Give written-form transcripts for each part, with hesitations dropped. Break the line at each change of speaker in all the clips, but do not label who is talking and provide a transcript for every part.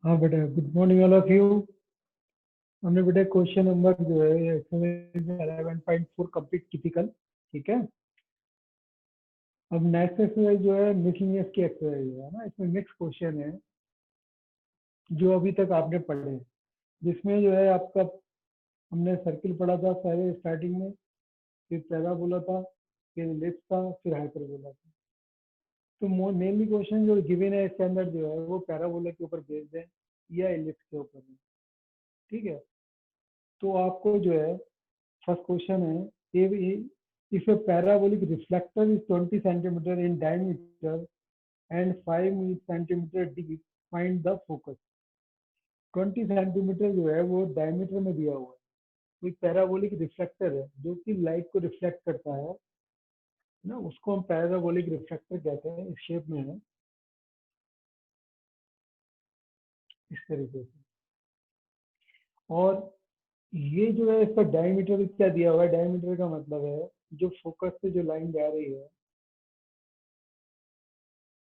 हाँ बेटा, good morning all of you. हमने बेटा क्वेश्चन नंबर जो है एक्सरसाइज 11.4 कंप्लीट टिपिकल। ठीक है। अब नेक्स्ट एक्सरसाइज जो है मिसलिनियस की एक्सरसाइज है ना। इसमें नेक्स्ट क्वेश्चन है जो अभी तक आपने पढ़े हैं, जिसमें जो है आपका हमने सर्किल पढ़ा था पहले स्टार्टिंग में, फिर पैराबोला था, फिर एलिप्स था, फिर हाइपरबोला था। तो मेनली क्वेश्चन जो गिवन है इसके अंदर जो है वो पैराबोला के ऊपर बेस्ड है या एलिप्स के ऊपर है। ठीक है। तो आपको जो है फर्स्ट क्वेश्चन है, if a parabolic reflector is 20 centimeter in diameter and 5 centimeter deep, find the focus। 20 centimetre जो है वो डायमीटर में दिया हुआ है। कोई पैराबोलिक रिफ्लेक्टर है जो कि लाइट को रिफ्लेक्ट करता है ना, उसको हम पैराबोलिक रिफ्लेक्टर कहते हैं। इस शेप में है, इस तरीके से। और ये जो है इसका डायमीटर क्या दिया हुआ है। डायमीटर का मतलब है जो फोकस से जो लाइन जा रही है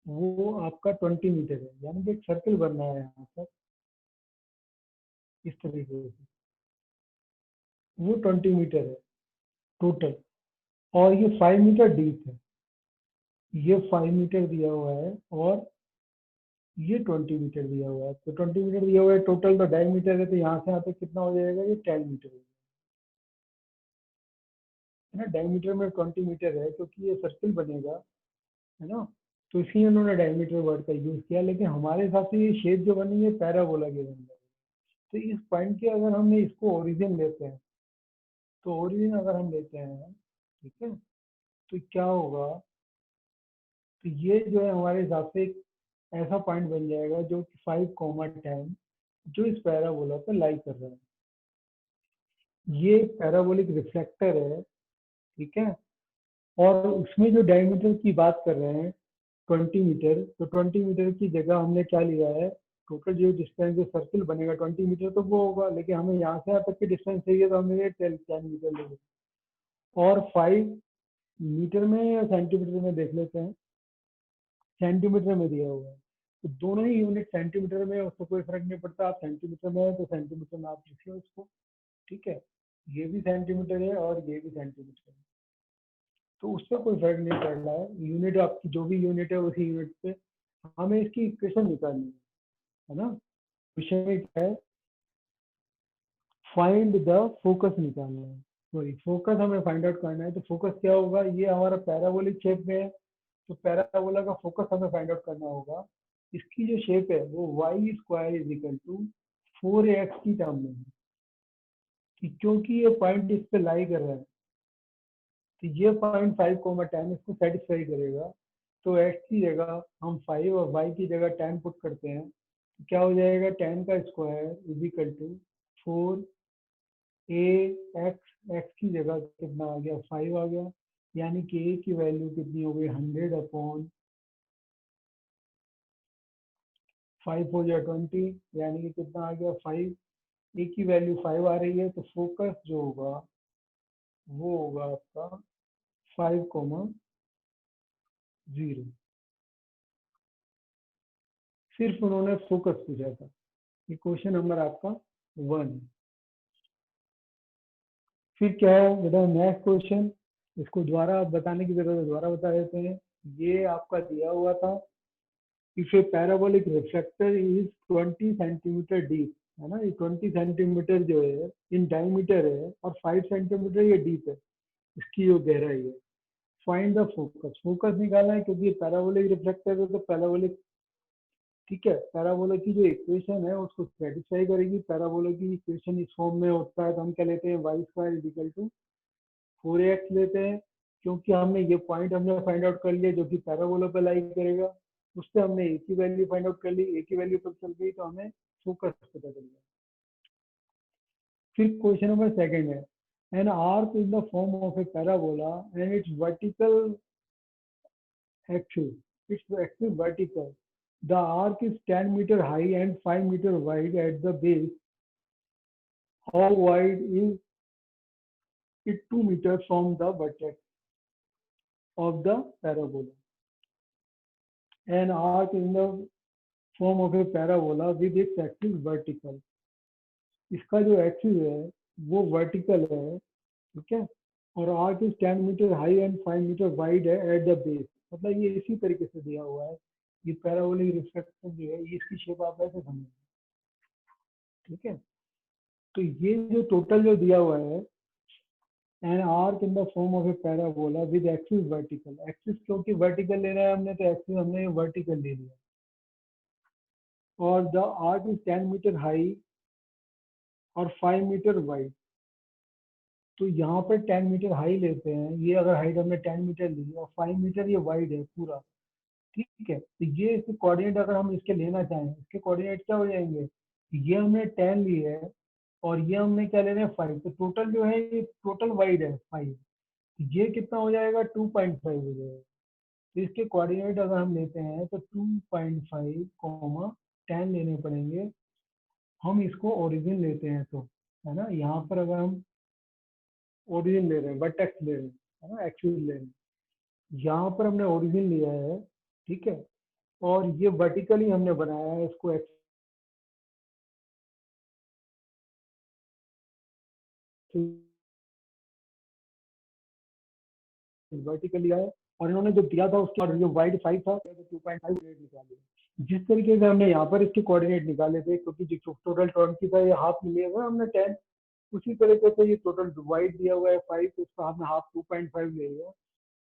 वो आपका 20 मीटर है, यानी कि एक सर्कल बनना है यहाँ पर इस तरीके से। वो 20 मीटर है टोटल, और ये 5 मीटर डीप है। ये 5 मीटर दिया हुआ है और ये 20 मीटर दिया हुआ है। तो 20 मीटर दिया हुआ है टोटल, तो डायमीटर है, तो यहाँ से यहाँ तक कितना हो जाएगा, ये 10 मीटर हो जाएगा, है ना। डायमीटर में 20 मीटर है क्योंकि ये सर्कल बनेगा, है ना। तो इसलिए उन्होंने डायमीटर वर्ड का यूज किया, लेकिन हमारे हिसाब से ये शेप जो बनी है पैराबोला के अंदर। तो इस पॉइंट के अगर हमने इसको ओरिजिन लेते हैं, तो ओरिजिन अगर हम लेते हैं, ठीक है, तो क्या होगा। तो ये जो है हमारे हिसाब से एक ऐसा पॉइंट बन जाएगा जो कि 5, 10 जो इस पैराबोला पर लाई कर रहा है। ये पैराबोलिक रिफ्लेक्टर है, ठीक है। और उसमें जो डायमीटर की बात कर रहे हैं 20 मीटर, तो 20 मीटर की जगह हमने क्या लिया है, टोटल जो डिस्टेंस जो सर्किल बनेगा 20 मीटर तो वो होगा, लेकिन हमें यहाँ से यहाँ तक की डिस्टेंस चाहिए तो हमें 10 मीटर लेंगे। और 5 मीटर में या सेंटीमीटर में देख लेते हैं। सेंटीमीटर में दिया हुआ है, तो दोनों ही यूनिट सेंटीमीटर में, उसको कोई फर्क नहीं पड़ता। आप सेंटीमीटर में है तो सेंटीमीटर में आप लिखिए उसको। ठीक है। ये भी सेंटीमीटर है और ये भी सेंटीमीटर है, तो उससे कोई फर्क नहीं पड़ रहा है। यूनिट आपकी जो भी यूनिट है उसी यूनिट पे हमें इसकी इक्वेशन निकालनी है ना। क्वेश्चन में क्या है, फाइंड द फोकस निकालना है। सॉरी, फोकस हमें फाइंड आउट करना है। तो फोकस क्या होगा, ये हमारा पैराबोलिक शेप में है, तो पैराबोला का फोकस हमें फाइंड आउट करना होगा। इसकी जो शेप है वो Y square is equal to 4x की टर्म में है, कि क्योंकि ये पॉइंट इस पे लाई कर रहा है, तो ये पॉइंट 5, 10 इसको सेटिस्फाई करेगा। तो x की जगह हम 5 और y की जगह 10 पुट करते हैं, तो क्या हो जाएगा, 10 का square is equal to 4 ax। की जगह कितना आ गया, 5 आ गया, यानी कि a की वैल्यू कितनी हो गई, 100/5 हो गया 20, यानी कि कितना आ गया 5। ए की वैल्यू 5 आ रही है, तो फोकस जो होगा वो होगा आपका 5, 0। सिर्फ उन्होंने फोकस पूछा था। ये क्वेश्चन नंबर आपका 1। फिर क्या है बेटा, नेक्स्ट क्वेश्चन, इसको दोबारा बताने की जरूरत है, दोबारा बता देते हैं। ये आपका दिया हुआ था, if A parabolic reflector is 20 centimetre deep, है ना। ये 20 सेंटीमीटर जो है इन डायमीटर है और 5 सेंटीमीटर ये डीप है, इसकी जो गहराई है। फाइंड द फोकस, फोकस निकालना है क्योंकि पैराबोलिक रिफ्लेक्टर है, तो पैराबोलिक, ठीक है, पैराबोला की जो इक्वेशन है उसको सेटिस्फाई करेगी। पैराबोला की इक्वेशन इस फॉर्म में होता है, तो हम क्या लेते हैं, Y square is equal to 4x लेते हैं, क्योंकि हमने ये पॉइंट हमने फाइंड आउट कर लिया जो कि पैराबोला पर लाई करेगा। उससे हमने ए की वैल्यू फाइंड आउट कर ली, ए की वैल्यू पता चल गई, तो हमें फोकस पता चल गया। फिर क्वेश्चन नंबर सेकंड है, an arc in the form of A parabola and it's vertical axis, its axis vertical. The arc is 10-meter high and 5-meter wide at the base. How wide is it 2 meters from the vertex of the parabola? An arc in the form of A parabola with its axis vertical. इसका जो axis है वो vertical है, ठीक है, और arc is 10 metre high and 5 metre wide है at the base. मतलब ये इसी तरीके से दिया हुआ है, ये पैराबोलिक रिफ्लेक्शन जो है ये इसकी शेप आप ऐसे समझिए, ठीक है। तो ये जो टोटल जो दिया हुआ है, an arc in the form of A parabola with axis vertical, axis क्योंकि वर्टिकल ले रहा है हमने तो एक्सिस हमने वर्टिकल ले लिया, और the arc is 10 metre high और 5 मीटर वाइड। तो यहाँ पर 10 मीटर हाई लेते हैं, ये अगर हाइट हमने 10 मीटर ली और 5 मीटर ये वाइड है पूरा, ठीक है। तो ये इसके कोऑर्डिनेट अगर हम इसके लेना चाहें, इसके कोऑर्डिनेट क्या हो जाएंगे, ये हमने 10 ली है और ये हमने क्या ले रहे हैं 5, तो टोटल जो है ये टोटल वाइड है 5, ये कितना हो जाएगा 2.5 हो जाएगा। तो इसके कोऑर्डिनेट अगर हम लेते हैं तो 2.5 कॉमा 10 लेने पड़ेंगे। हम इसको ओरिजिन लेते हैं तो, है ना, यहाँ पर अगर हम ओरिजिन ले रहे हैं, वर्टेक्स ले रहे हैं, है ना, एक्सिस ले रहे हैं, यहाँ पर हमने ओरिजिन लिया है, ठीक है, और ये वर्टिकली हमने बनाया है इसको, एक्सिस वर्टिकल लिया है, और इन्होंने जो दिया था उसके और जो वाइड 5 था तो 2.5 निकाले। जिस तरीके से हमने यहाँ पर इसके कोऑर्डिनेट निकाले थे, क्योंकि जो टोटल 20 था ये हाफ में लिया हुआ हमने 10, उसी तरीके से ये टोटल वाइड दिया हुआ है 5, तो इसका हमने हाफ 2.5 ले लिया।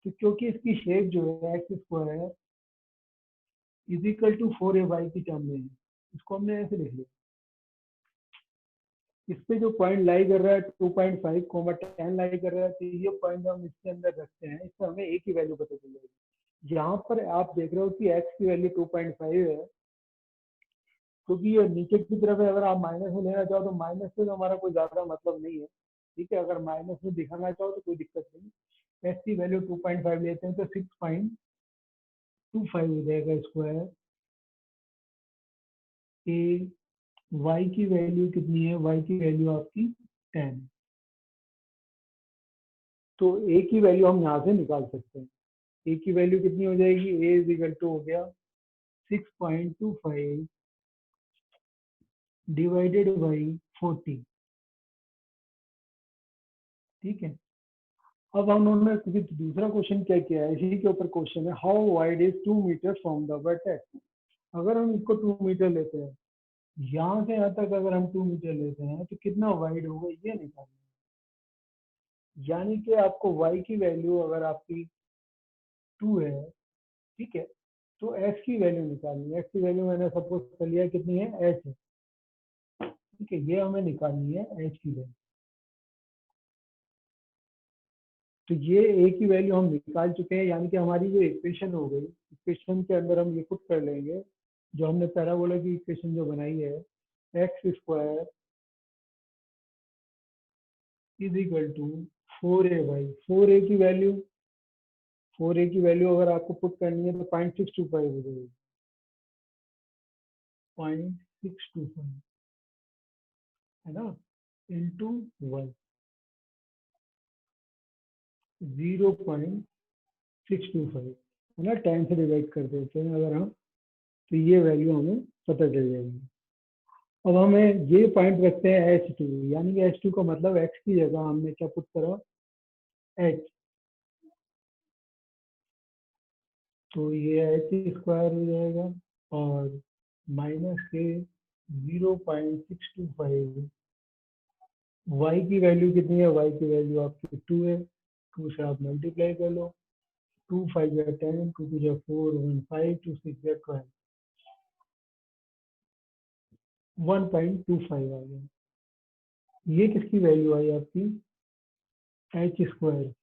तो क्योंकि इसकी शेप जो है एक्स स्क्वायर है इज इक्वल टू 4ay की टर्म में है, इसको हमने ऐसे लिख लिया। इस पे जो पॉइंट लाई कर रहा है 2.5 कोमा 10 लाई कर रहा है, तो ये पॉइंट हम इसके अंदर रखते हैं, इससे हमें एक ही वैल्यू पता चल जाएगी। यहाँ पर आप देख रहे हो कि x की वैल्यू 2.5 है, क्योंकि ये नीचे की तरफ है, अगर आप माइनस में लेना चाहो तो माइनस से तो हमारा कोई ज्यादा मतलब नहीं है, ठीक है, अगर माइनस में दिखाना चाहो तो कोई दिक्कत नहीं। x की वैल्यू 2.5 लेते हैं तो 6.25 हो जाएगा स्क्वायर। ए y की वैल्यू कितनी है, y की वैल्यू आपकी 10, तो a की वैल्यू हम यहाँ से निकाल सकते हैं। ए की वैल्यू कितनी हो जाएगी, ए इज इक्वल टू हो गया 6.25 डिवाइडेड बाई 40, ठीक है। अब हम उन्होंने दूसरा क्वेश्चन क्या किया है, इसी के ऊपर क्वेश्चन है, how wide is 2 metre from the vertex. अगर हम इसको 2 मीटर लेते हैं, यहाँ से यहाँ तक अगर हम 2 मीटर लेते हैं तो कितना वाइड होगा ये निकालना है। यानी कि आपको y की वैल्यू अगर आपकी 2 है, ठीक है, तो x की वैल्यू निकालनी है। x की वैल्यू मैंने सपोज कर लिया कितनी है, h है, ठीक है, ये हमें निकालनी है h की वैल्यू। तो ये a की वैल्यू हम निकाल चुके हैं, यानी कि हमारी जो इक्वेशन हो गई, इक्वेशन के अंदर हम ये पुट कर लेंगे, जो हमने पैराबोला की इक्वेशन जो बनाई है, x square is equal to 4ay, 4a की वैल्यू अगर आपको पुट करनी है तो 0.625 हो जाएगी, 0.625, है ना, इंटू 1, 0.625, है ना, 10 से डिवाइड कर देते हैं अगर हम, तो ये वैल्यू हमें पता चल जाएगी। अब हमें ये पॉइंट रखते हैं H2, यानी कि H2 का मतलब x की जगह हमने क्या पुट करा, h, तो ये h स्क्वायर हो जाएगा, और माइनस के 0.625, y की वैल्यू कितनी है, y की वैल्यू आपकी 2 है, 2 से आप मल्टीप्लाई कर लो, 2 5 या 10, 2 2 या 4, 1 5, 2 6 या 12, 1.25 आ गया। ये किसकी वैल्यू आई आपकी, एच स्क्वायर।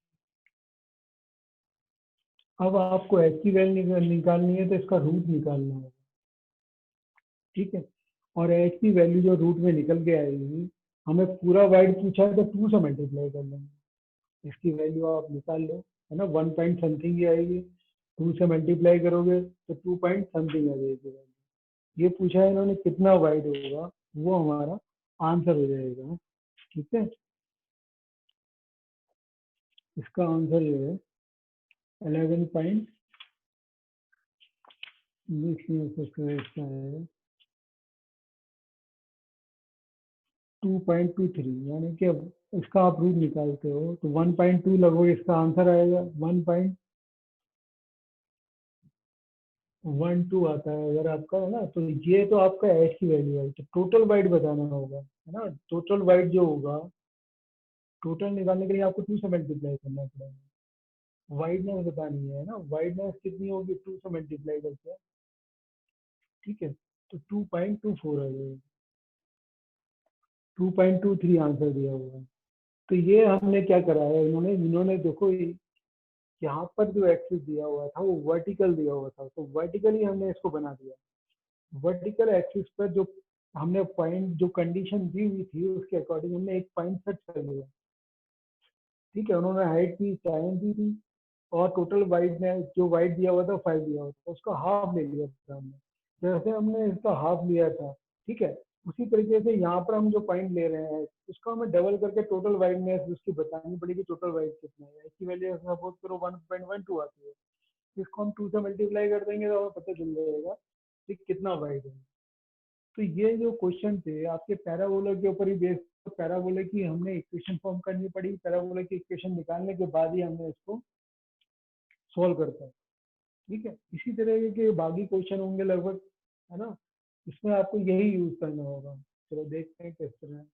अब आपको एच की वैल्यू निकालनी है तो इसका रूट निकालना होगा, ठीक है, और एच की वैल्यू जो रूट में निकल के आएगी, हमें पूरा वाइड पूछा है तो 2 से मल्टीप्लाई कर लेंगे, इसकी वैल्यू आप निकाल लो, है ना, 1 पॉइंट समथिंग ही आएगी, 2 से मल्टीप्लाई करोगे तो 2 पॉइंट समथिंग आ जाएगी। ये पूछा है इन्होंने कितना वाइड होगा, वो हमारा आंसर हो जाएगा, ठीक है। इसका आंसर जो है 11.5 इसका है 2.23, यानी कि अब इसका आप रूट निकालते हो तो 1.2 लगभग इसका आंसर आएगा। 1.12 आता है अगर आपका, है ना। तो ये तो आपका एच की वैल्यू है, तो टोटल वाइड बताना होगा, है ना। टोटल वाइड जो होगा, टोटल निकालने के लिए आपको 2 से मल्टीप्लाई करना पड़ेगा। वाइडनेस बतानी है ना, वाइडनेस कितनी होगी 2 से मल्टीप्लाई करके, ठीक है। तो 2.24 आ जाएगा, 2.23 आंसर दिया हुआ है। तो ये हमने क्या करा है, इन्होंने इन्होंने देखो यहाँ पर जो एक्सिस दिया हुआ था वो वर्टिकल दिया हुआ था, तो वर्टिकली हमने इसको बना दिया। वर्टिकल एक्सिस पर जो हमने पॉइंट, जो कंडीशन दी हुई थी उसके अकॉर्डिंग हमने एक पॉइंट सेट कर लिया, ठीक है। उन्होंने हाइट की, टाइम दी थी, और टोटल वाइड में जो वाइड दिया हुआ था 5 दिया हुआ था, उसका हाफ ले लिया था हमने। जैसे हमने इसका हाफ लिया था, ठीक है, उसी तरीके से यहाँ पर हम जो पॉइंट ले रहे हैं उसका हमें डबल करके टोटल वाइडनेस उसकी बतानी पड़ेगी, टोटल वाइड कितना है। इसकी वैल्यू सपोज करो 1.12 आती है, इसको हम 2 से मल्टीप्लाई कर देंगे तो हमें पता चल जाएगा कि कितना वाइड है। तो ये जो क्वेश्चन थे आपके पैराबोला के ऊपर ही बेस्ड, पैराबोला की हमने इक्वेशन फॉर्म करनी पड़ी, पैराबोला की इक्वेशन निकालने के बाद ही हमने इसको सॉल्व करता है, ठीक है। इसी तरह के बाकी क्वेश्चन होंगे लगभग, है ना, इसमें आपको यही यूज करना होगा। चलो देखते हैं किस तरह।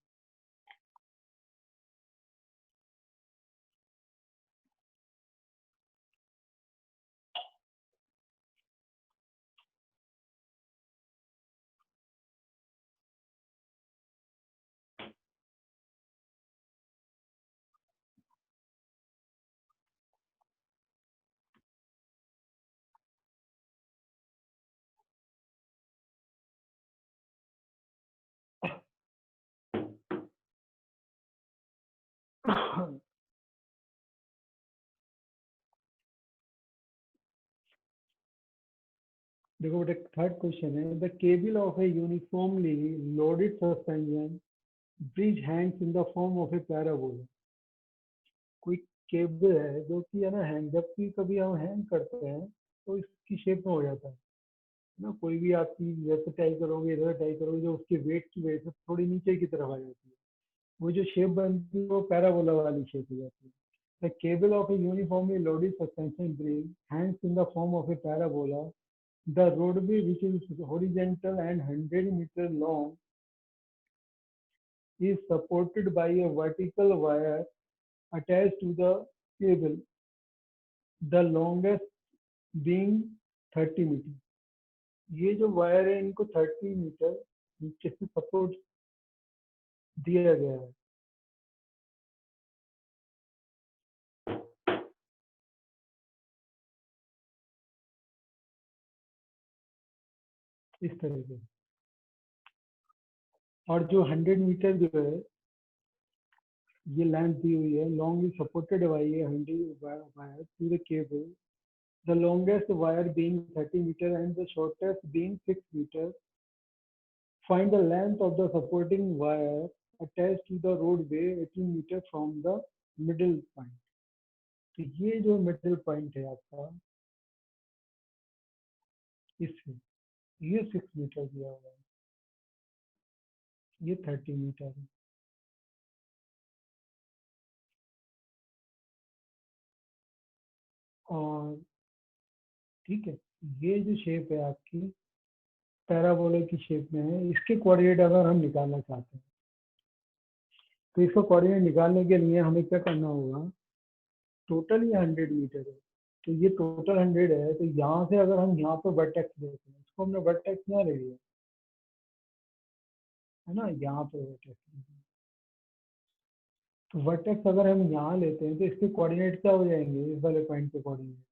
देखो बेटा, थर्ड क्वेश्चन है, the cable of A uniformly loaded suspension bridge Hanks in the form of A parabola. कोई केबल है जो कि, है ना, हैंग, जब भी कभी हम हैंग करते हैं तो इसकी शेप में हो जाता है ना। कोई भी आपकी जैसे टाई करोगे, इधर टाई करोगे, जो उसके वेट की वजह से थोड़ी नीचे की तरफ आ जाती है, वो जो शेप बनती है वो पैराबोला वाली शेप हो जाती है। The cable of a uniformly loaded suspension bridge hangs in the form of a parabola. The roadway, which is horizontal and 100-meter long, is supported by a vertical wire attached to the cable, the longest being 30 metre. ये जो wire है इनको 30 metre नीचे से support दिया गया है, इस तरह से। और जो 100 मीटर जो है ये लेंथ दी हुई है, long is supported by a 100 wire to the cable, the longest wire being 30 meter and the shortest being 6 meter. Find the length of the supporting wire attached to the roadway 18 meter from the middle point. तो ये जो middle point है आपका, इससे ये 6 metre दिया हुआ है, ये 30 मीटर है। और ठीक है, ये जो शेप है आपकी पैराबोला की शेप में है, इसके कोऑर्डिनेट अगर हम निकालना चाहते हैं तो इसका कोऑर्डिनेट निकालने के लिए हमें क्या करना होगा, टोटल ये 100 मीटर है, तो ये टोटल 100 है, तो यहाँ से अगर हम यहाँ पर वर्टेक्स लेते हैं, इसको हमने वर्टेक्स यहाँ ले लिया, है ना, यहाँ पे वर्टेक्स। तो वर्टेक्स अगर हम यहाँ लेते हैं तो इसके कोऑर्डिनेट क्या हो जाएंगे, इस वाले पॉइंट के कोऑर्डिनेट।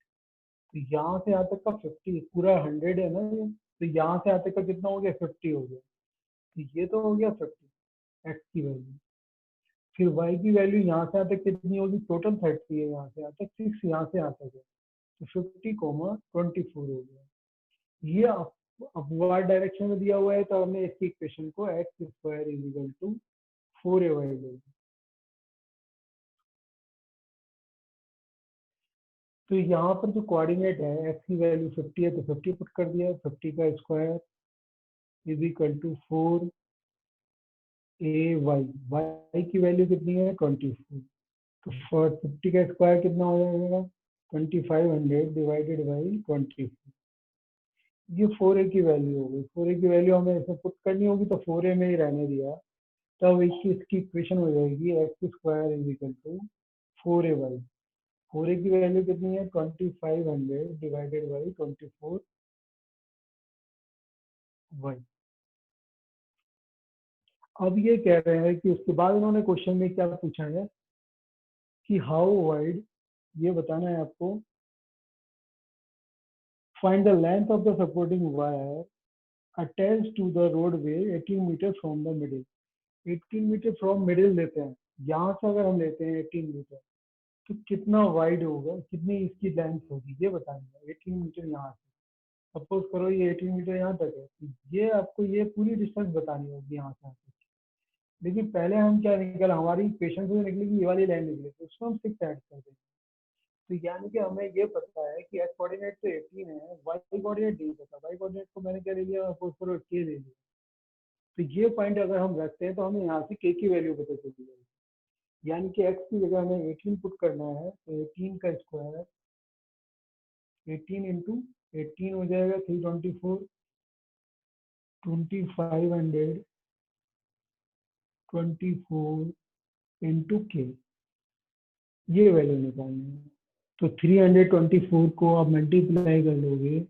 तो यहाँ से यहाँ तक का 50, पूरा 100 है ना ये, तो यहाँ से यहाँ तक का कितना हो गया, 50 हो गया। तो ये तो हो गया 50 एक्स की वैल्यू। फिर वाई की वैल्यू यहाँ से यहाँ तक कितनी होगी, टोटल 30 है, यहाँ से यहाँ तक 6, यहाँ से यहाँ तक है, तो 50,24 हो गया। ये अपवर्ड डायरेक्शन में दिया हुआ है, तो हमने इसकी इक्वेशन को X square is equal to 4ay ले लिया। तो यहाँ पर जो कोऑर्डिनेट है एक्स की वैल्यू 50 है तो 50 पुट कर दिया, 50 का square is equal to 4 Y की वैल्यू कितनी है 24। तो 50 का स्क्वायर कितना हो जाएगा 2500 डिवाइडेड बाई 24। ये 4a की वैल्यू हो गई। 4a की वैल्यू हमें इसमें पुट करनी होगी तो 4a में ही रहने दिया। तब इसकी इक्वेशन हो जाएगी x square is equal to 4a y. 4a की वैल्यू कितनी है 2500 डिवाइडेड बाई 24 वाई। अब ये कह रहे हैं कि उसके बाद उन्होंने क्वेश्चन में क्या पूछा है कि हाउ वाइड, ये बताना है आपको, find the length of the supporting wire attach to the roadway 18 metre from the middle. 18 metre from middle लेते हैं, यहाँ से अगर हम लेते हैं 18 मीटर तो कितना वाइड होगा, कितनी इसकी लेंथ होगी ये बताना है। 18 मीटर यहाँ से, सपोज करो ये 18 मीटर यहाँ तक है, तो ये आपको ये पूरी डिस्टेंस बतानी होगी यहाँ से। लेकिन पहले हम क्या निकला, हमारी पेशेंट से निकलेगी ये वाली लाइन निकली, तो उसको हम 6 ऐड कर देंगे। तो यानी कि हमें ये पता है कि एक्स कोऑर्डिनेट तो 18 है, वाई कोऑर्डिनेट नहीं पता। वाई कोऑर्डिनेट को मैंने क्या ले लिया, सपोज करो के ले लिया। तो ये पॉइंट अगर हम रखते हैं तो हमें यहाँ से के की वैल्यू पता चल जाएगी। यानी कि एक्स की जगह हमें 18 पुट करना है, तो 18 का स्क्वायर 18 इंटू 18 हो जाएगा 324, 2500 24 इंटू के, ये वैल्यू निकालनी है। तो 324 को आप मल्टीप्लाई कर लोगे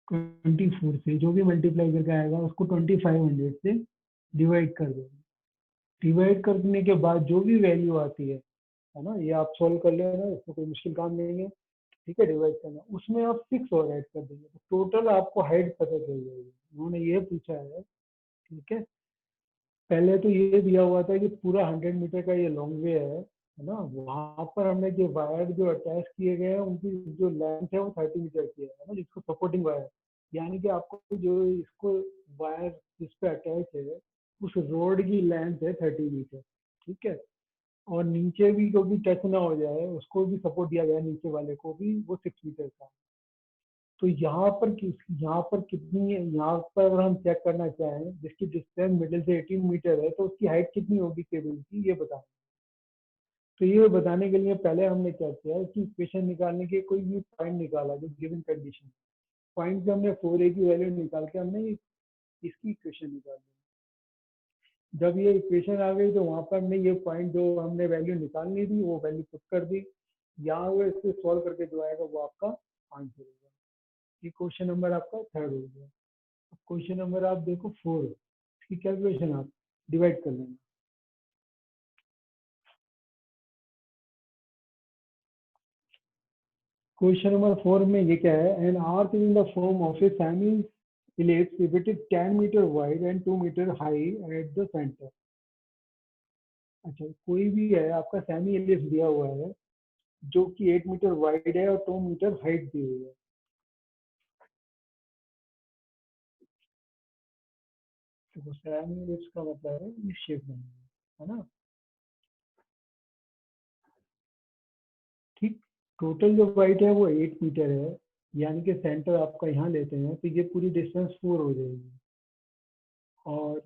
24 से, जो भी मल्टीप्लाई करके आएगा उसको 2500 से डिवाइड कर दोगे। डिवाइड करने के बाद जो भी वैल्यू आती है ना, ये आप सॉल्व कर लेना, इसमें कोई मुश्किल काम नहीं है। ठीक है, डिवाइड करना, उसमें आप 6 और ऐड कर देंगे तो टोटल आपको हाइट पता चल जाएगी। उन्होंने ये पूछा है। ठीक है, पहले तो ये दिया हुआ था कि पूरा 100 मीटर का ये लॉन्ग वे है ना, वहां पर हमने जो वायर जो अटैच किए गए हैं उनकी जो लेंथ है वो 30 मीटर की है ना, जिसको सपोर्टिंग वायर, यानी कि आपको जो इसको वायर जिस पे अटैच है उस रोड की लेंथ है 30 मीटर। ठीक है, और नीचे भी क्योंकि टच ना हो जाए उसको भी सपोर्ट दिया गया है, नीचे वाले को भी, वो 6 मीटर का। तो यहाँ पर कितनी है, यहाँ पर अगर हम चेक करना चाहें जिसकी डिस्टेंस मिडिल से 18 मीटर है तो उसकी हाइट कितनी होगी केबल की, ये बताएं। तो ये बताने के लिए पहले हमने क्या किया कि इक्वेशन निकालने के कोई भी पॉइंट निकाला जो गिवन कंडीशन, पॉइंट से हमने 4a की वैल्यू निकाल के हमने इसकी इक्वेशन निकाल दी। जब ये इक्वेशन आ गई तो वहां पर हमने ये पॉइंट जो हमने वैल्यू निकालनी थी वो वैल्यू पुट कर दी। यहाँ वो इससे सॉल्व करके जो आएगा वो आपका आंसर होगा। ये क्वेश्चन नंबर आपका थर्ड हो गया। क्वेश्चन नंबर आप देखो 4, इसकी कैलकुलेशन आप डिवाइड कर लेना। क्वेश्चन नंबर 4 में ये क्या है, an arc in the form of a semi ellipse if it is 10 metre wide and 2 metre high at the centre. अच्छा, कोई भी है आपका सेमी एलिप्स दिया हुआ है जो कि 8 मीटर वाइड है और 2 मीटर हाइट दी हुई है। तो सेमी एलिप्स का मतलब है इस शेप में है ना। ठीक, टोटल जो वाइड है वो 8 मीटर है, यानी कि सेंटर आपका यहाँ लेते हैं तो ये पूरी डिस्टेंस 4 हो जाएगी। और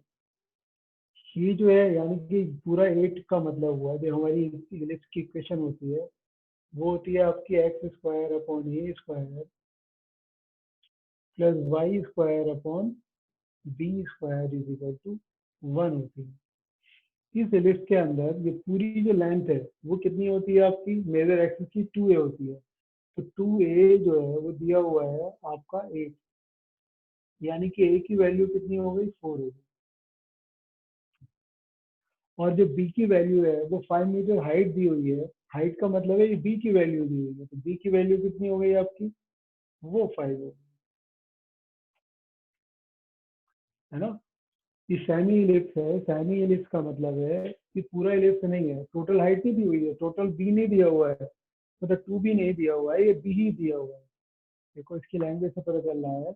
ये जो है यानी कि पूरा 8 का मतलब हुआ जो हमारी इलिप्स की इक्वेशन होती है वो होती है आपकी x square upon a square plus y square upon b square is equal to 1 होती है। इस इलिप्स के अंदर ये पूरी जो लेंथ है वो कितनी होती है आपकी, मेजर एक्सिस की 2a होती है। तो 2a जो है वो दिया हुआ है आपका 8, यानी कि a की वैल्यू कितनी हो गई 4 होगी। और जो b की वैल्यू है वो 5 मीटर हाइट दी हुई है। हाइट का मतलब है ये b की वैल्यू दी हुई है, तो b की वैल्यू कितनी हो गई आपकी, वो 5 हो गई, है ना। ये सेमी इलिप्स है, सेमी इलिप्स का मतलब है कि पूरा इलिप्स नहीं है, टोटल हाइट नहीं दी हुई है, टोटल बी नहीं दिया हुआ है, मतलब 2b नहीं दिया हुआ है, ये बी ही दिया हुआ है। देखो इसकी लैंग्वेज से पता चल रहा है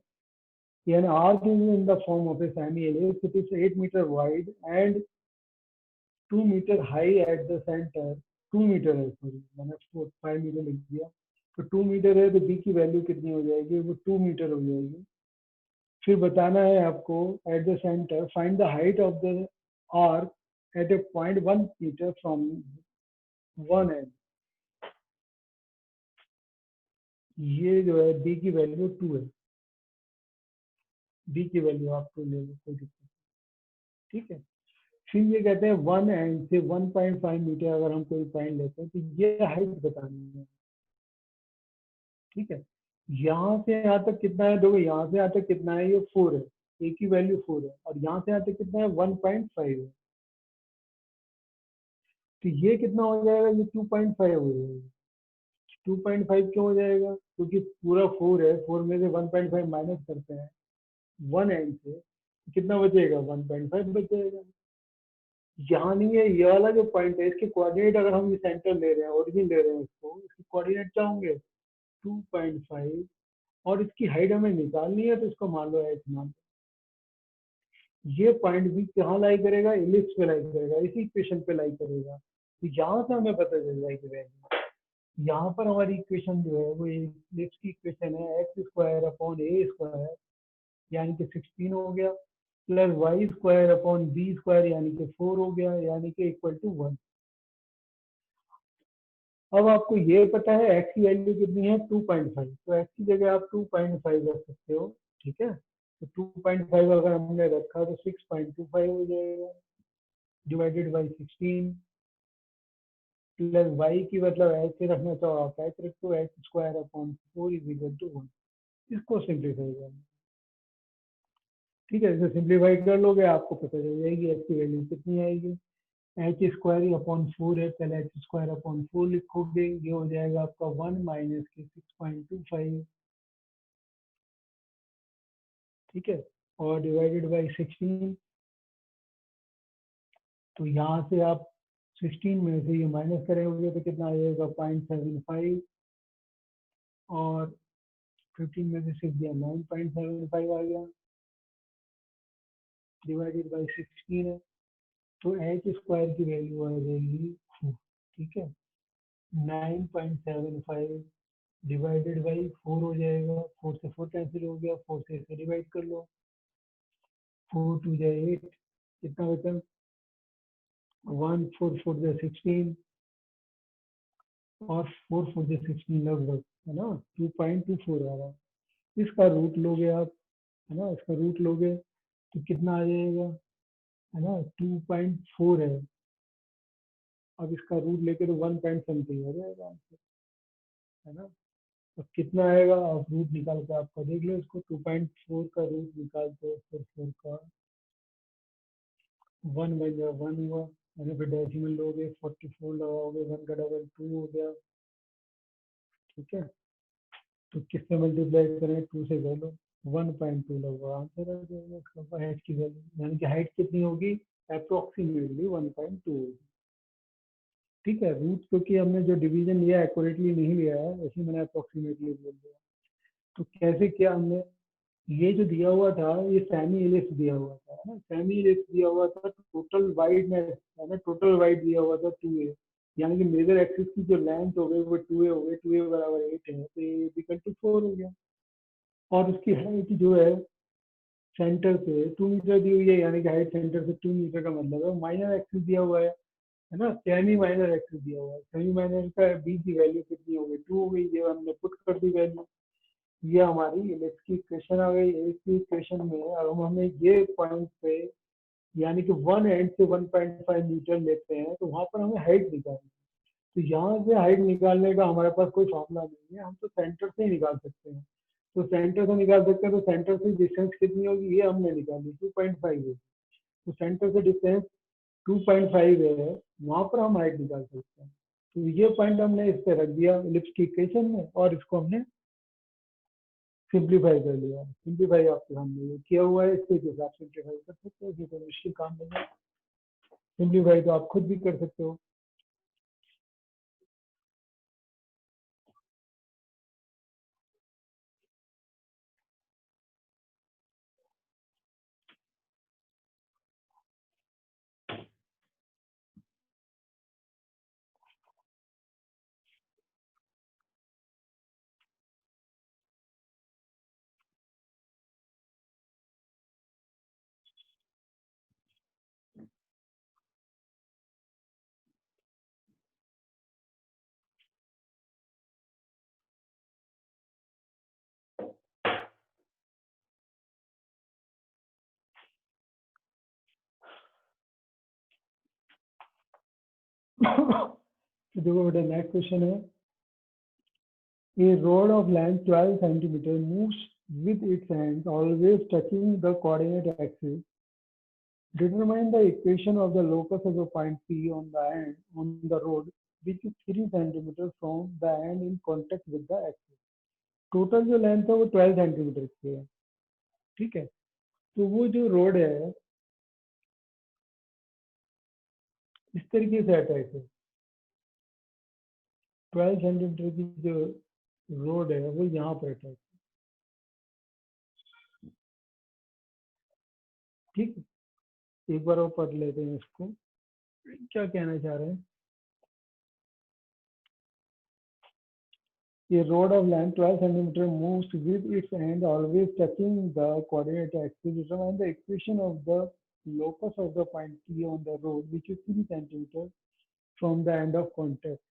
कि an arc is in the form of a semi ellipse, it is 8 meter wide and 2 meter high at the center, 2 metre है, सॉरी मैंने 5 मीटर लिख दिया, तो 2 मीटर है तो बी की वैल्यू कितनी हो जाएगी, वो 2 मीटर हो जाएगी। फिर बताना है आपको at the centre find the height of the arc at a point 1 metre from one end. ये जो है बी की वैल्यू 2 है, बी की वैल्यू आप 2 ले लो, कोई दिक्कत नहीं, ठीक है। फिर ये कहते हैं वन एंड से 1.5 मीटर अगर हम कोई पॉइंट लेते हैं तो ये हाइट बतानी है, ठीक है। यहाँ से यहाँ तक कितना है, देखो यहाँ से यहाँ तक कितना है, ये 4 है, ए की वैल्यू 4 है, और यहाँ से यहाँ तक कितना है 1.5 है। तो ये कितना हो जाएगा, ये 2.5 हो जाएगा। 2.5 क्यों हो जाएगा, क्योंकि पूरा 4 है, 4 में से 1.5 माइनस करते हैं वन एंड से, तो कितना बचेगा, 1.5 बचेगा। यहाँ नहीं है, ये वाला जो पॉइंट है इसके कोऑर्डिनेट अगर हम ये सेंटर ले रहे हैं, ओरिजिन ले रहे हैं इसको, इसके कोऑर्डिनेट क्या होंगे, 2.5, और इसकी हाइट हमें निकालनी है तो इसको मान लो एच मान लो। ये पॉइंट भी कहाँ लाई करेगा, इलिप्स पे लाई करेगा, इसी इक्वेशन पे लाई करेगा। तो यहाँ से हमें पता चल जाएगा, यहाँ पर हमारी इक्वेशन जो है वो इलिप्स की इक्वेशन है, x square upon a square यानी कि 16 हो गया, plus y square upon b square यानी कि 4 हो गया, यानी कि इक्वल टू 1। अब आपको ये पता है एक्स की वैल्यू कितनी है, 2.5, तो एक्स की जगह आप 2.5 रख सकते हो, ठीक है। तो 2.5 अगर हमने रखा तो 6.25 हो जाएगा, डिवाइडेड बाई 16, प्लस वाई की मतलब ऐसे रखना चाहो आप ऐसे रखो, x square upon 4 is equal to 1। इसको सिंप्लीफाई करना, ठीक है। इसे सिंप्लीफाई कर लोगे आपको पता चल जाएगी एक्स की वैल्यू कितनी आएगी। एच स्क्वायर अपॉन 4 है, पहले एच स्क्वायर अपॉन 4 लिखोगे, ये हो जाएगा आपका 1 माइनस के 6.25, ठीक है, और डिवाइडेड बाई 16। तो यहाँ से आप 16 में से ये माइनस करेंगे तो कितना आ जाएगा, 0.75, और 15 में से 6 दिया 9.75 आ गया, डिवाइडेड बाई 16 है। तो एच स्क्वायर की वैल्यू आ जाएगी 4, ठीक है, 9.75 डिवाइडेड बाई 4 हो जाएगा, 4 से 4 कैंसिल हो गया, 4 से इसे डिवाइड कर लो, 4 टू जाए 8, कितना बचा, 1 4 4 जा 16, और 4 4 जा 16 लगभग, है ना, 2.24 आ रहा है। इसका रूट लोगे आप, है ना, इसका रूट लोगे तो कितना आ जाएगा, है ना, 2.4 है। अब इसका रूट लेके तो 1 पॉइंट समथिंग हो जाएगा आंसर, है ना। अब कितना आएगा आप रूट निकाल के आपका देख लो इसको, 2.4 का रूट निकाल दो, फिर 4 का 1 बन गया, 1 हुआ, मैंने फिर डेसिमल लोगे 44 लगाओगे, 1 का डबल 2 हो गया, ठीक है। तो किससे मल्टीप्लाई करें, 2 से कर लो, 1.2 लगभग आंसर आ जाएगा इसका, हाइट की वैल्यू, यानी कि हाइट कितनी होगी, अप्रोक्सीमेटली 1.2 होगी, ठीक है। रूट क्योंकि हमने जो डिवीजन लिया एक्यूरेटली नहीं लिया है, वैसे मैंने अप्रोक्सीमेटली बोल दिया। तो कैसे किया हमने, ये जो दिया हुआ था ये सेमी इलिप्स दिया हुआ था, है ना, सेमी इलिप्स दिया हुआ था, तो टोटल वाइड में, है ना, टोटल वाइड दिया हुआ था 2a, यानी कि मेजर एक्सिस की जो लेंथ हो गई वो 2a हो गई, 2a बराबर 8 है, तो ये इक्वल टू 4 हो गया। और उसकी हाइट जो है सेंटर से 2 मीटर दी हुई है, यानी कि हाइट सेंटर से 2 मीटर का मतलब है माइनर एक्सिस दिया हुआ है ना, सेमी माइनर एक्सिस दिया हुआ है, सेमी माइनर का बी की वैल्यू कितनी हो गई, 2 हो गई, ये हमने पुट कर दी वैल्यू। ये हमारी इलेक्ट्रिक की इक्वेशन आ गई। एक की इक्वेशन में अब हमें ये पॉइंट पे यानी कि वन एंड से 1.5 मीटर लेते हैं तो वहां पर हमें हाइट निकालनी है। तो यहाँ से हाइट निकालने का हमारे पास कोई फॉर्मूला नहीं है, हम तो सेंटर से ही निकाल सकते हैं। तो सेंटर से निकाल सकते हैं, तो सेंटर से डिस्टेंस कितनी होगी ये हमने निकाली, 2.5 है। तो सेंटर से डिस्टेंस 2.5 है, वहां पर हम हाइट निकाल सकते हैं। तो ये पॉइंट हमने इस पे रख दिया इलिप्स की इक्वेशन में, और इसको हमने सिंप्लीफाई कर लिया। सिंप्लीफाई आपके सामने ये किया हुआ है, इसके हिसाब से सिंप्लीफाई कर सकते हो, कोई मुश्किल काम नहीं है। सिंप्लीफाई तो आप खुद भी कर सकते हो। तो देखो बेटा नेक्स्ट क्वेश्चन है, a rod of length 12 centimeter moves with its hands always touching the coordinate axis. Determine the equation of the locus of the point P on the end on the rod which is 3 centimeter from the end in contact with the axis. Total जो length है वो 12 centimetre की है, ठीक है। तो वो जो रोड है इस तरीके से अटैच है, 12 सेंटीमीटर की जो रोड है वो यहाँ पर अटैच है, ठीक है। एक बार और पढ़ लेते हैं इसको, क्या कहना चाह रहे हैं। A rod of length 12 centimeter moves with its end always touching the coordinate axis. Determine the equation of the locus of the point P on the rod which is 3 centimeter from the end of contact.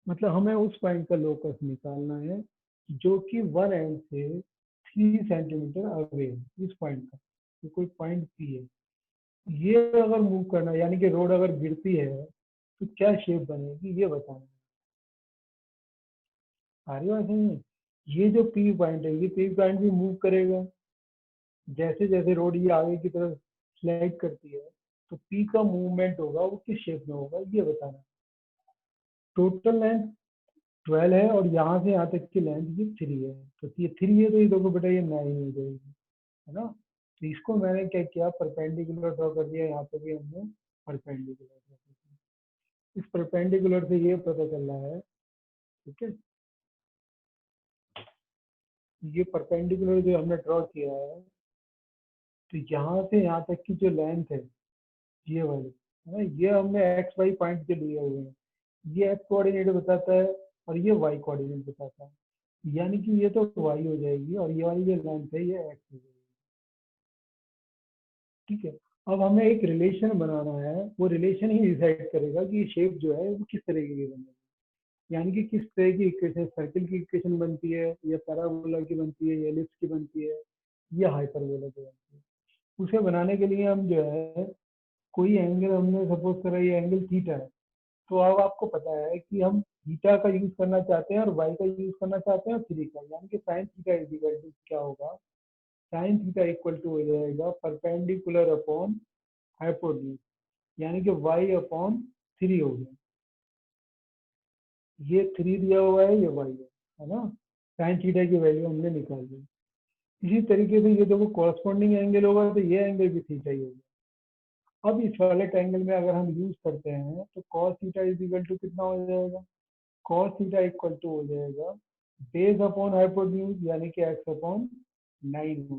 मतलब हमें उस point का locus निकालना है जो कि one and से 3 centimetre away है, इस पॉइंट का। तो कोई पॉइंट पी है, ये अगर मूव करना यानी कि रोड अगर गिरती है तो क्या शेप बनेगी ये बताना। आ रही बात नहीं है, ये जो पी पॉइंट है ये पी पॉइंट भी मूव करेगा, जैसे जैसे रोड ये आगे की तरफ स्लाइड करती है तो पी का मूवमेंट होगा वो किस शेप में होगा ये बताना। टोटल लेंथ 12 है और यहाँ से यहाँ तक की लेंथ ये 3 है, तो ये 3 है तो ये देखो बेटा ये 9 हो जाएगी, है ना। तो इसको मैंने क्या किया, परपेंडिकुलर ड्रॉ कर दिया, यहाँ पे भी हमने परपेंडिकुलर ड्रॉ कर दिया। इस परपेंडिकुलर से ये पता चल रहा है, ठीक है, ये परपेंडिकुलर जो हमने ड्रॉ किया है तो यहाँ से यहाँ तक की जो लेंथ है ये वाली, है ना, ये हमने एक्स वाई पॉइंट के लिए हुए हैं, ये एक्स कोऑर्डिनेट बताता है और ये वाई कोऑर्डिनेट बताता है, यानी कि ये तो वाई हो जाएगी और ये वाली जो लेंथ है ये एक्स हो जाएगी, ठीक है। अब हमें एक रिलेशन बनाना है, वो रिलेशन ही डिसाइड करेगा कि ये शेप जो है वो किस तरीके की बनेगी, यानी कि किस तरह की इक्वेशन, सर्किल की इक्वेशन बनती है या पैराबोला की बनती है या एलिप्स की बनती है या हाइपरबोला की बनती है। उसे बनाने के लिए हम जो है कोई एंगल हमने सपोज करा ये एंगल थीटा है, तो अब आपको पता है कि हम थीटा का यूज करना चाहते हैं और वाई का यूज करना चाहते हैं और थ्री का, यानी कि sine theta is equal to क्या होगा, साइन थीटा इक्वल टू हो जाएगा परपेंडिकुलर अपॉन हाइपोटेन्यूज, यानी कि वाई अपॉन थ्री हो गया, ये थ्री दिया हुआ है ये वाई है ना, साइन थीटा की वैल्यू हमने निकाल दी। इसी तरीके से ये देखो कॉरस्पॉन्डिंग एंगल होगा तो ये एंगल भी थीटा ही होगा। अब इस वाले ट्रायंगल में अगर हम यूज करते हैं तो cos theta is equal to कितना हो जाएगा, cos थीटा इक्वल टू हो जाएगा बेस अपॉन हाइपोटेन्यूज यानी कि x अपॉन 9 हो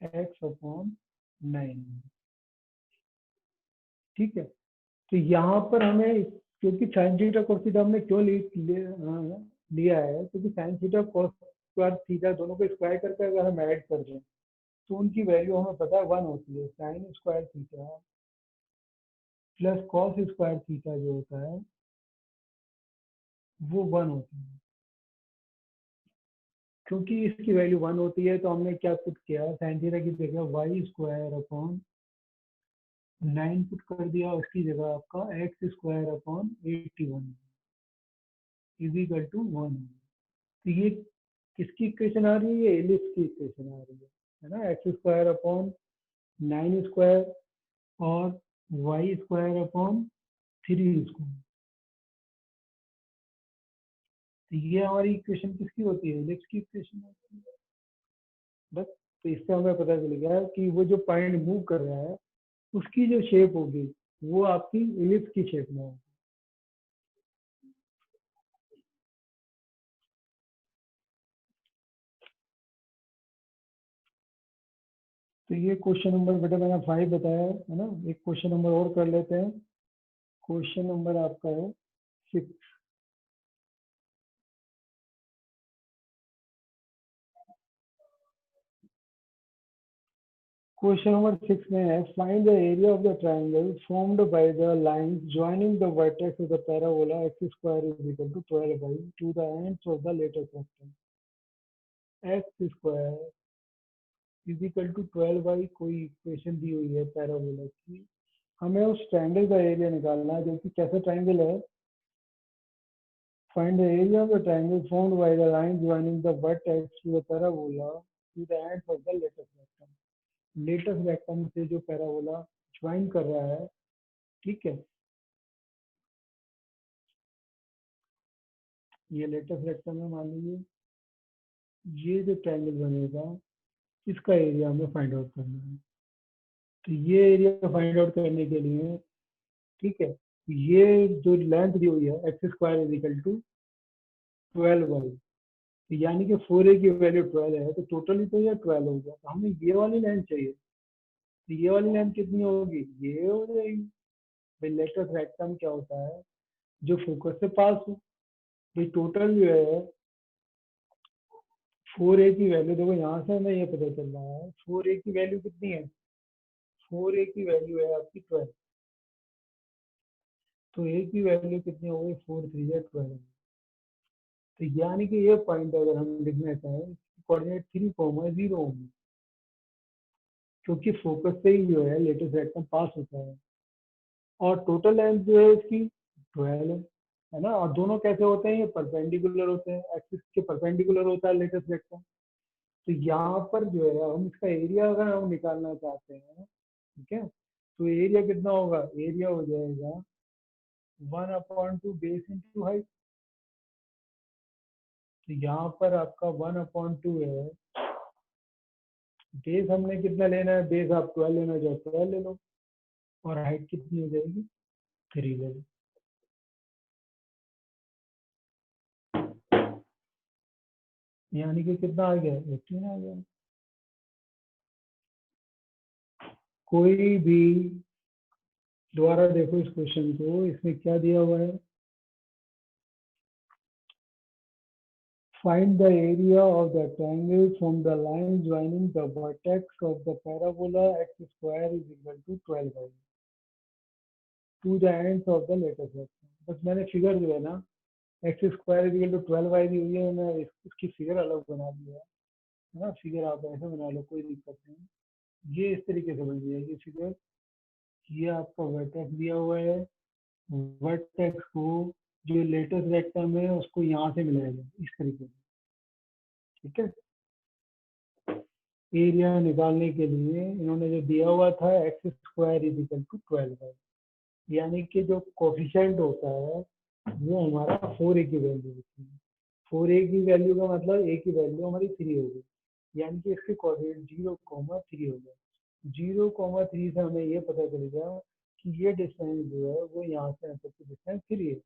गया, x अपॉन 9, ठीक है। तो यहाँ पर हमें क्योंकि साइन थीटा cos थीटा हमने क्यों लिया है, क्योंकि sine theta cos square theta दोनों को स्क्वायर करके अगर हम ऐड कर दें तो उनकी वैल्यू हमें पता है 1 होती है, sine square theta plus cos square theta जो होता है वो 1 होती है। क्योंकि इसकी वैल्यू 1 होती है तो हमने क्या पुट किया, साइन थीटा की जगह वाई स्क्वायर अपॉन 9 पुट कर दिया, उसकी जगह आपका x square upon 81 is equal to 1। तो ये किसकी इक्वेशन आ रही है, ये एलिप्स की इक्वेशन आ रही है ना, एक्स स्क्वायर अपॉन 9 स्क्वायर और वाई स्क्वायर अपॉन 3 स्क्वायर। तो ये हमारी इक्वेशन किसकी होती है, एलिप्स की इक्वेशन होती है बस। तो इससे हमें पता चल गया कि वो जो पॉइंट मूव कर रहा है उसकी जो शेप होगी वो आपकी इलिप्स की शेप में होगी। तो ये क्वेश्चन नंबर बेटा मैंने 5 बताया है ना, एक क्वेश्चन नंबर और कर लेते हैं। क्वेश्चन नंबर आपका है 6। क्वेश्चन नंबर 6 में है find the area of the triangle formed by the lines joining the vertex of the parabola x square is equal to 12 by to the ends of the latest rectangle. x square is equal to 12 by कोई equation दी हुई है parabola की, हमें उस triangle का area निकालना है जो कि कैसा ट्राइंगल है। Find the area of the triangle formed by the line joining the vertex to the parabola to the ends of the latest rectangle. Latest rectangle से जो पैराबोला ज्वाइन कर रहा है, ठीक है, ये लेटेस्ट रेक्टेंगल मान लीजिए, ये जो ट्राइंगल बनेगा इसका एरिया हमें फाइंड आउट करना है। तो ये एरिया फाइंड आउट करने के लिए, ठीक है, ये जो लेंथ दी हुई है x square is equal to 12 by, तो यानी कि 4a की वैल्यू 12 है, तो टोटली तो ये 12 हो गया। तो हमें ये वाली लेंथ चाहिए, तो ये वाली लेंथ कितनी होगी, ये हो जाएगी। भाई लेटेस्ट रेक्टम क्या होता है, जो फोकस से पास हो। भाई टोटल जो है 4a की वैल्यू, देखो यहाँ से हमें ये पता चल रहा है 4a की वैल्यू कितनी है, 4a की वैल्यू है आपकी 12। तो a की वैल्यू कितनी हो गई, 4 3 या 12। तो यानी कि ये पॉइंट अगर हम लिखना चाहें, कोऑर्डिनेट 3,0 होंगे, क्योंकि फोकस से ही जो है लेटेस्ट रेक्टम पास होता है। और टोटल लेंथ जो है इसकी 12 है ना। और दोनों कैसे होते हैं, ये परपेंडिकुलर होते हैं, एक्सिस के परपेंडिकुलर होता है लेटेस्ट रेक्टम। तो यहाँ पर जो है हम इसका एरिया अगर हम निकालना चाहते हैं, ठीक है, तो एरिया कितना होगा, एरिया हो जाएगा 1/2 बेस इंटू हाइट। तो यहाँ पर आपका 1/2 है, बेस हमने कितना लेना है, बेस आप 12 लेना चाहो 12 ले लो, और हाइट कितनी हो जाएगी 3 ले लो। यानी कि कितना आ गया, 18 आ गया। कोई भी दोबारा देखो इस क्वेश्चन को, इसमें क्या दिया हुआ है, find the area of the triangle from the line joining the vertex of the parabola x square is equal to 12 by to the ends of the latest rectangle. बस मैंने फिगर जो है ना, x square is equal to 12 by दी हुई है, मैं इसकी फिगर अलग बना दिया है ना। फिगर आप ऐसे बना लो, कोई दिक्कत नहीं। ये इस तरीके से बन जाएगी फिगर। ये आपका वर्टेक्स दिया हुआ है, वर्टेक्स को जो लेटेस्ट रेक्टम है उसको यहाँ से मिलाएगा इस तरीके से, ठीक है। एरिया निकालने के लिए इन्होंने जो दिया हुआ था x square is equal to 12 by, यानी कि जो कोफिशिएंट होता है वो हमारा 4a की वैल्यू होती है। 4a की वैल्यू का मतलब a की वैल्यू हमारी 3 हो गई, यानी कि इसके कोऑर्डिनेट 0,3 हो गया। 0,3 से हमें ये पता चलेगा कि ये डिस्टेंस जो है वो यहाँ से यहाँ तक की डिस्टेंस 3 है।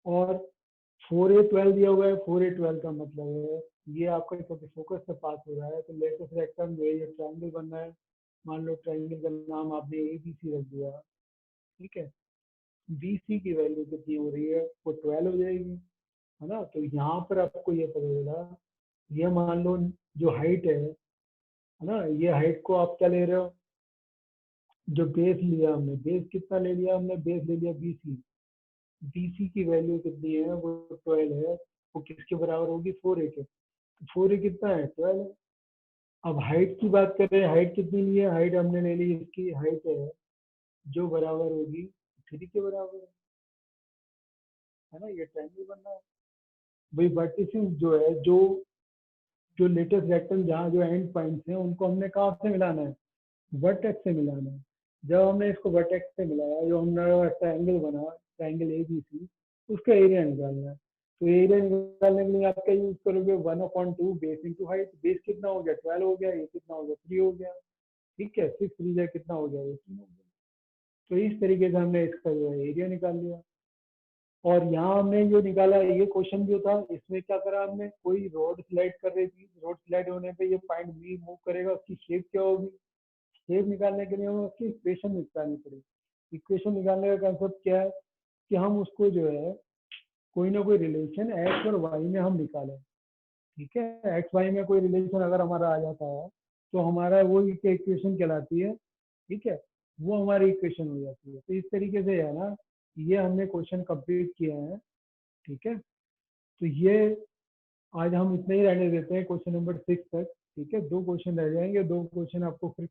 और 4a12 दिया हुआ है, 4a12 का मतलब है ये आपका क्योंकि फोकस से पास हो रहा है, तो लेटेस्ट रेक्टम जो है ये ट्रायंगल बनना है। मान लो ट्रायंगल का नाम आपने ABC रख दिया, ठीक है। BC की वैल्यू कितनी हो रही है, वो 12 हो जाएगी, है ना। तो यहाँ पर आपको ये पता चलेगा, ये मान लो जो हाइट है ना, ये हाइट को आप क्या ले रहे हो, जो बेस लिया हमने, बेस कितना ले लिया हमने, बेस ले लिया BC। BC की वैल्यू कितनी है, वो 12 है। वो किसके बराबर होगी, 4a के। 4a कितना है, 12 है। अब हाइट की बात करें, हाइट कितनी ली है, हाइट हमने ले ली, इसकी हाइट है जो बराबर होगी 3 के बराबर है ना। ये ट्रायंगल बनना है। भाई वर्टिसेस जो है, जो लेटेस्ट रेक्टम जहाँ जो एंड पॉइंट्स हैं उनको हमने कहाँ से मिलाना है, वर्टेक्स से मिलाना है। जब हमने इसको वर्टेक्स से मिलाया, जो हमारा ट्रायंगल बना, ट्रायंगल ABC, उसका एरिया निकालना है। तो एरिया निकालने के लिए आप क्या यूज करोगे, 1/2 बेस इंटू हाइट। बेस कितना हो गया, 12 हो गया, ये कितना हो गया, 3 हो गया, ठीक है। 6 3 जा कितना हो गया, 18 हो गया। तो इस तरीके से हमने इसका जो है एरिया निकाल लिया। और यहाँ हमने जो निकाला, ये क्वेश्चन जो था इसमें क्या करा हमने, कोई रोड स्लाइड कर रही थी, रोड स्लाइड होने पे ये पॉइंट बी मूव करेगा, उसकी शेप क्या होगी। शेप निकालने के लिए हमें उसकी इक्वेशन निकालनी पड़ेगी। इक्वेशन निकालने का कंसेप्ट क्या है कि हम उसको जो है कोई ना कोई रिलेशन एक्स और वाई में हम निकालें, ठीक है। एक्स वाई में कोई रिलेशन अगर हमारा आ जाता है तो हमारा वो एक इक्वेशन कहलाती है, ठीक है, वो हमारी इक्वेशन हो जाती है। तो इस तरीके से है ना, ये हमने क्वेश्चन कंप्लीट किए हैं, ठीक है। तो ये आज हम इतना ही रहने देते हैं क्वेश्चन नंबर 6 तक, ठीक है। 2 क्वेश्चन रह जाएंगे, 2 क्वेश्चन आपको फिर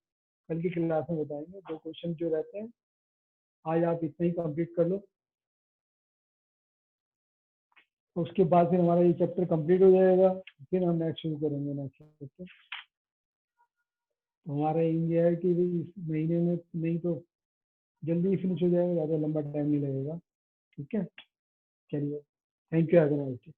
कल की क्लास में बताएंगे। 2 क्वेश्चन जो रहते हैं आज आप इतना ही कंप्लीट कर लो, उसके बाद फिर हमारा ये चैप्टर कंप्लीट हो जाएगा, फिर हम नेक्स्ट शुरू करेंगे नेक्स्ट चैप्टर। हमारा एम ये है कि भाई इस महीने में नहीं तो जल्दी फिनिश हो जाएगा, ज़्यादा लंबा टाइम नहीं लगेगा, ठीक है। चलिए, thank you, have a nice day.